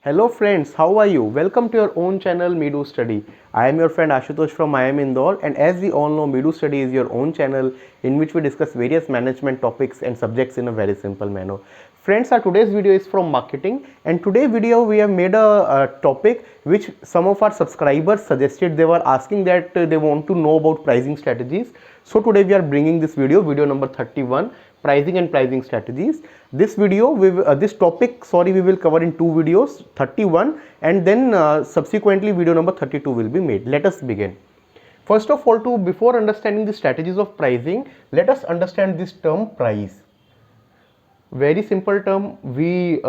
Hello friends, how are you? Welcome to your own channel Meedu Study. I am your friend Ashutosh from IIM Indore, and as we all know, Meedu Study is your own channel in which we discuss various management topics and subjects in a very simple manner. Friends, our today's video is from marketing, and today video we have made a topic which some of our subscribers suggested. They were asking that they want to know about pricing strategies. So today we are bringing this video number 31, pricing and pricing strategies. This video this topic we will cover in two videos, 31 and then subsequently video number 32 will be made. Let us begin. First of all, before understanding the strategies of pricing, let us understand this term price. Very simple term. We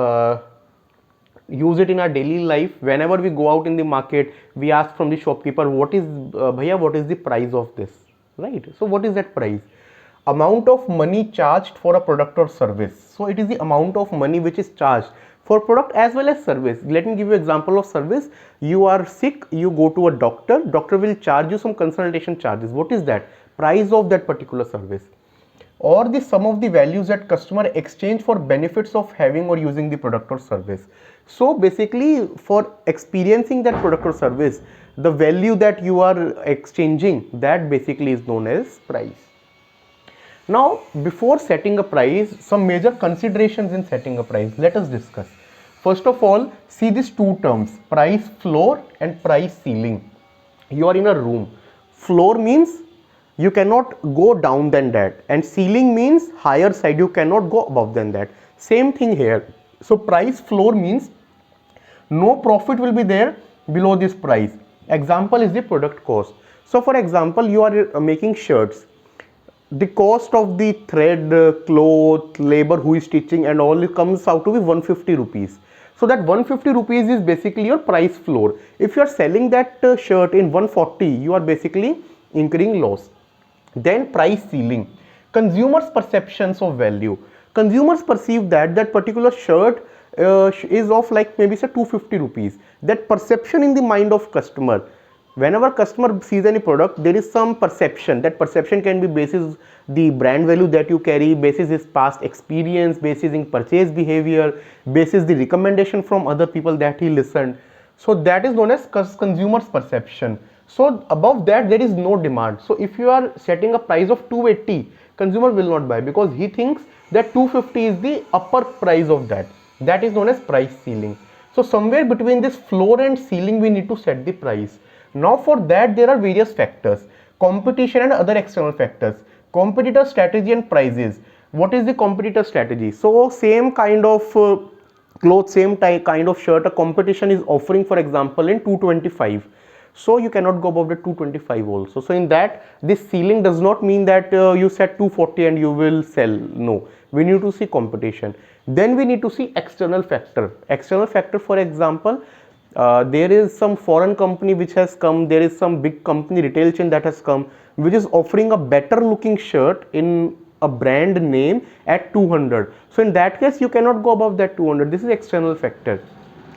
use it in our daily life. Whenever we go out in the market, we ask from the shopkeeper, what is bhaiya, what is the price of this, right? So what is that price? Amount of money charged for a product or service. So it is the amount of money which is charged for product as well as service. Let me give you example of service. You are sick, you go to a doctor will charge you some consultation charges. What is that? Price of that particular service, or the sum of the values that customer exchange for benefits of having or using the product or service. So basically, for experiencing that product or service, the value that you are exchanging, that basically is known as price. Now, before setting a price, some major considerations in setting a price, let us discuss. First of all, see these two terms, price floor and price ceiling. You are in a room. Floor means you cannot go down than that, and ceiling means higher side, you cannot go above than that. Same thing here. So price floor means no profit will be there below this price. Example is the product cost. So for example, you are making shirts. The cost of the thread, cloth, labor who is stitching and all, it comes out to be 150 rupees. So that 150 rupees is basically your price floor. If you are selling that shirt in 140, you are basically incurring loss. Then price ceiling, consumers perceptions of value. Consumers perceive that particular shirt is of like maybe say 250 rupees. That perception in the mind of customer. Whenever customer sees any product, there is some perception. That perception can be basis the brand value that you carry, basis his past experience, basis in purchase behavior, basis the recommendation from other people that he listened. So that is known as consumer's perception. So above that there is no demand. So if you are setting a price of 280, consumer will not buy because he thinks that 250 is the upper price of that. That is known as price ceiling. So somewhere between this floor and ceiling we need to set the price. Now for that there are various factors, competition and other external factors. Competitor strategy and prices. What is the competitor strategy? So same kind of clothes, same kind of shirt a competition is offering, for example, in 225. So you cannot go above the 225 also. So in that, this ceiling does not mean that you set 240 and you will sell. No, we need to see competition. Then we need to see external factor. External factor, for example, there is some foreign company which has come, there is some big company retail chain that has come which is offering a better looking shirt in a brand name at 200. So in that case you cannot go above that 200. This is external factor.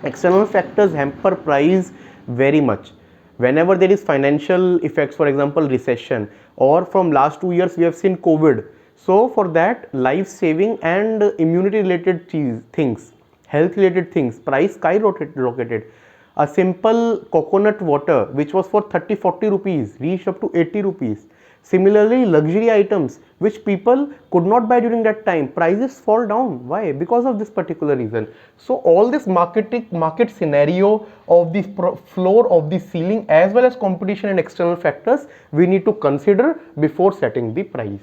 External factors hamper price very much. Whenever there is financial effects, for example recession, or from last 2 years we have seen COVID. So for that, life saving and immunity related things, health related things, price skyrocketed. A simple coconut water which was for 30-40 rupees reached up to 80 rupees. Similarly, luxury items which people could not buy during that time, prices fall down. Why? Because of this particular reason. So all this market scenario of the floor, of the ceiling, as well as competition and external factors, we need to consider before setting the price.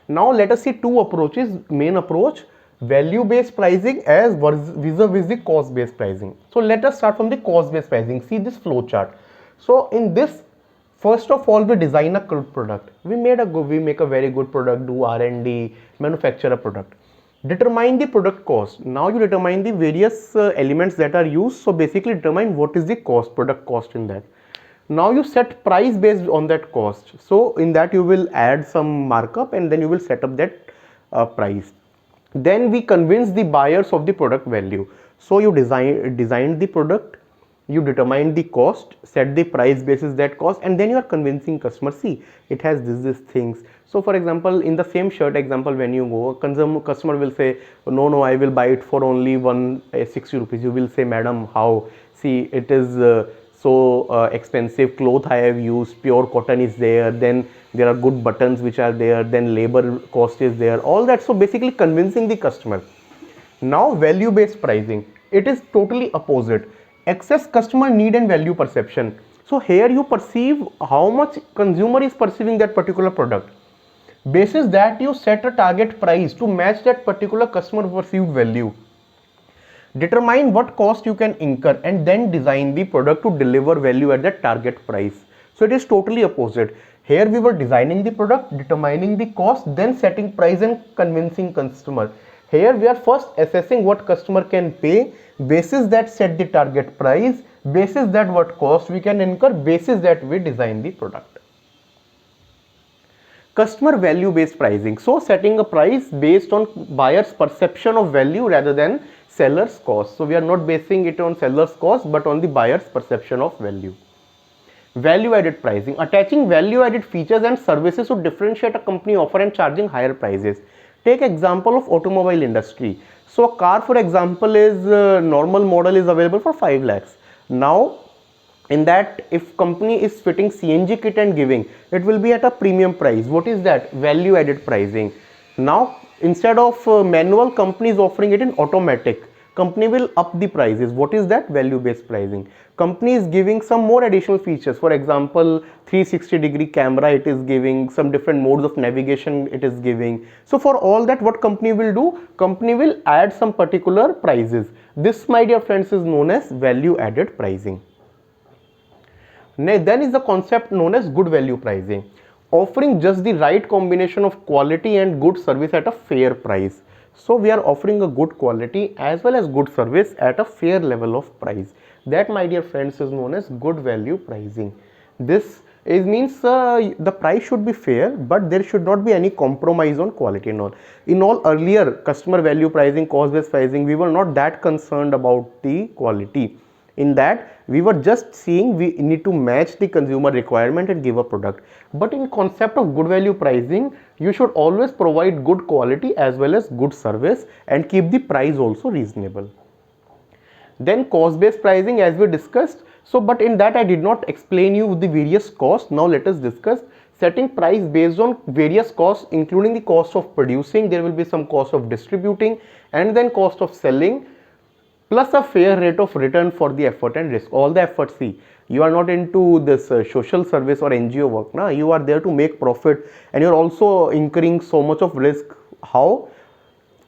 Now let us see two approaches. Main approach, value based pricing as vis-a-vis the cost based pricing. So let us start from the cost based pricing. See this flow chart. So in this, first of all, we design a good product. We make a very good product, do R&D, manufacture a product. Determine the product cost. Now you determine the various elements that are used. So basically determine what is the cost, product cost in that. Now you set price based on that cost. So in that you will add some markup and then you will set up that price. Then we convince the buyers of the product value. So you designed the product, You determine the cost, set the price basis that cost, and then you are convincing customer, see it has this things. So for example, in the same shirt example, when you go, customer will say, no, I will buy it for only 160 rupees. You will say, madam, how? See, it is so expensive cloth I have used, pure cotton is there, then there are good buttons which are there, then labor cost is there, all that. So basically convincing the customer. Now value based pricing, it is totally opposite. Access customer need and value perception. So here you perceive how much consumer is perceiving that particular product. Basis that you set a target price to match that particular customer perceived value. Determine what cost you can incur and then design the product to deliver value at that target price. So it is totally opposite. Here we were designing the product, determining the cost, then setting price and convincing customer. Here we are first assessing what customer can pay, basis that set the target price, basis that what cost we can incur, basis that we design the product. Customer value based pricing. So setting a price based on buyer's perception of value rather than seller's cost. So we are not basing it on seller's cost but on the buyer's perception of value. Value added pricing, attaching value added features and services to differentiate a company offer and charging higher prices. Take example of automobile industry. So a car, for example, is normal model is available for 5 lakhs. Now in that, if company is fitting CNG kit and giving, it will be at a premium price. What is that? Value added pricing. Now instead of manual, company is offering it in automatic. Company will up the prices. What is that? Value based pricing. Company is giving some more additional features. For example, 360-degree camera it is giving, some different modes of navigation it is giving. So for all that, what company will do? Company will add some particular prices. This, my dear friends, is known as value added pricing. Then is the concept known as good value pricing, offering just the right combination of quality and good service at a fair price. So we are offering a good quality as well as good service at a fair level of price. That, my dear friends, is known as good value pricing. This means the price should be fair, but there should not be any compromise on quality and all. In all earlier customer value pricing, cost based pricing, we were not that concerned about the quality. In that, we were just seeing we need to match the consumer requirement and give a product. But in concept of good value pricing, you should always provide good quality as well as good service and keep the price also reasonable. Then cost based pricing, as we discussed. So but in that I did not explain you the various costs. Now let us discuss setting price based on various costs, including the cost of producing. There will be some cost of distributing and then cost of selling, plus a fair rate of return for the effort and risk. All the effort, see, you are not into this social service or NGO work. Nah? You are there to make profit and you are also incurring so much of risk. How?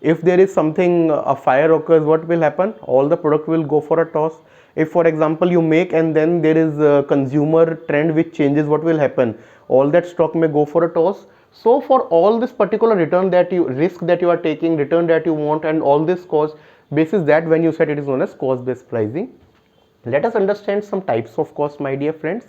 If there is something, a fire occurs, what will happen? All the product will go for a toss. If for example you make and then there is a consumer trend which changes, what will happen? All that stock may go for a toss. So for all this particular return that you, risk that you are taking, return that you want and all this cost, basis that when you set, it is known as cost based pricing. Let us understand some types of cost, my dear friends.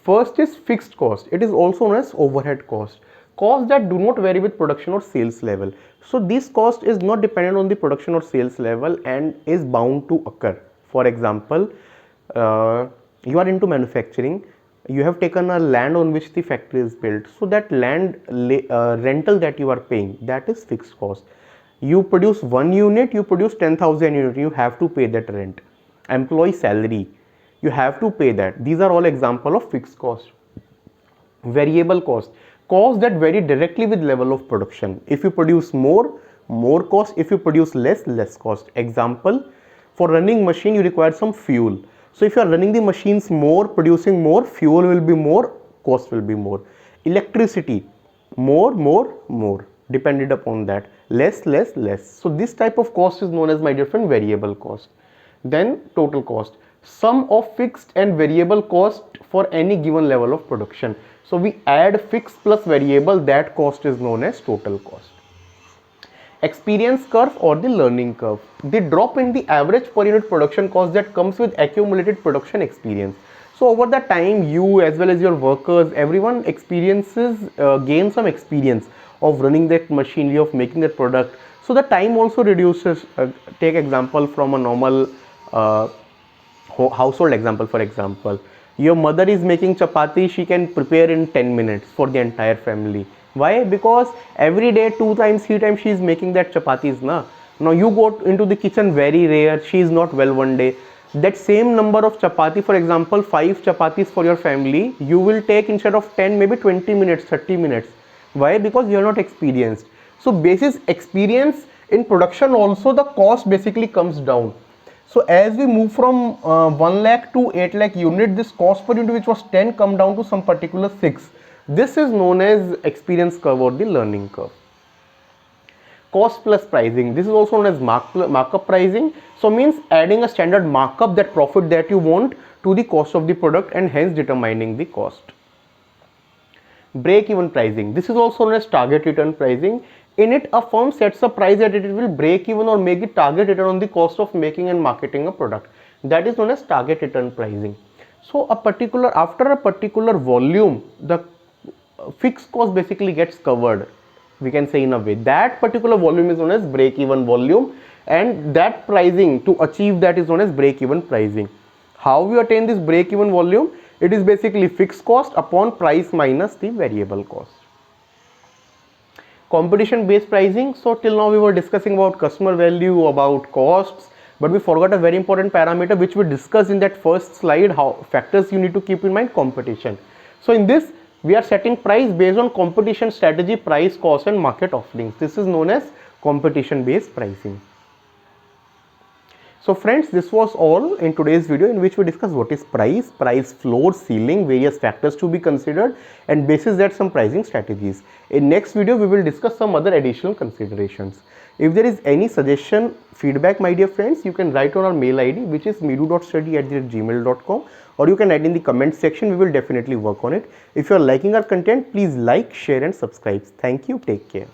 First is fixed cost. It is also known as overhead cost. Costs that do not vary with production or sales level. So this cost is not dependent on the production or sales level and is bound to occur. For example, you are into manufacturing. You have taken a land on which the factory is built. So that land rental that you are paying, that is fixed cost. You produce 1 unit, you produce 10,000 units, you have to pay that rent. Employee salary, you have to pay that. These are all example of fixed cost. Variable cost, costs that vary directly with level of production. If you produce more cost. If you produce less cost. Example, for running machine you require some fuel. So if you are running the machines more, producing more, fuel will be more, cost will be more. Electricity, more, depended upon that. Less. So this type of cost is known as, my dear friend, variable cost. Then total cost, sum of fixed and variable cost for any given level of production. So we add fixed plus variable, that cost is known as total cost. Experience curve or the learning curve, the drop in the average per unit production cost that comes with accumulated production experience. So over the time, you as well as your workers, everyone experiences, gain some experience of running that machinery, of making that product. So the time also reduces. Take example from a normal household example, for example, your mother is making chapati, she can prepare in 10 minutes for the entire family. Why? Because every day 2 times 3 times she is making that chapatis na. Now you go into the kitchen very rare, she is not well one day, that same number of chapati, for example 5 chapatis for your family, you will take instead of 10 maybe 20 minutes 30 minutes. Why? Because you are not experienced. So basis experience in production also, the cost basically comes down. So as we move from 1 lakh to 8 lakh unit, this cost per unit which was 10 come down to some particular 6. This is known as experience curve or the learning curve. Cost plus pricing, this is also known as markup pricing. So means adding a standard markup, that profit that you want, to the cost of the product, and hence determining the cost. Break even pricing, this is also known as target return pricing. In it, a firm sets a price that it will break even or make the target return on the cost of making and marketing a product. That is known as target return pricing. So after a particular volume, the fixed cost basically gets covered, we can say, in a way. That particular volume is known as break even volume, and that pricing to achieve that is known as break even pricing. How we attain this break even volume? It is basically fixed cost upon price minus the variable cost. Competition based pricing, so till now we were discussing about customer value, about costs, but we forgot a very important parameter which we discussed in that first slide, how factors you need to keep in mind: competition. So in this, we are setting price based on competition strategy, price, cost and market offerings. This is known as competition based pricing. So friends, this was all in today's video, in which we discussed what is price, price floor, ceiling, various factors to be considered, and basis that some pricing strategies. In next video, we will discuss some other additional considerations. If there is any suggestion, feedback, my dear friends, you can write on our mail ID, which is meedu.study@gmail.com, or you can add in the comment section. We will definitely work on it. If you are liking our content, please like, share and subscribe. Thank you. Take care.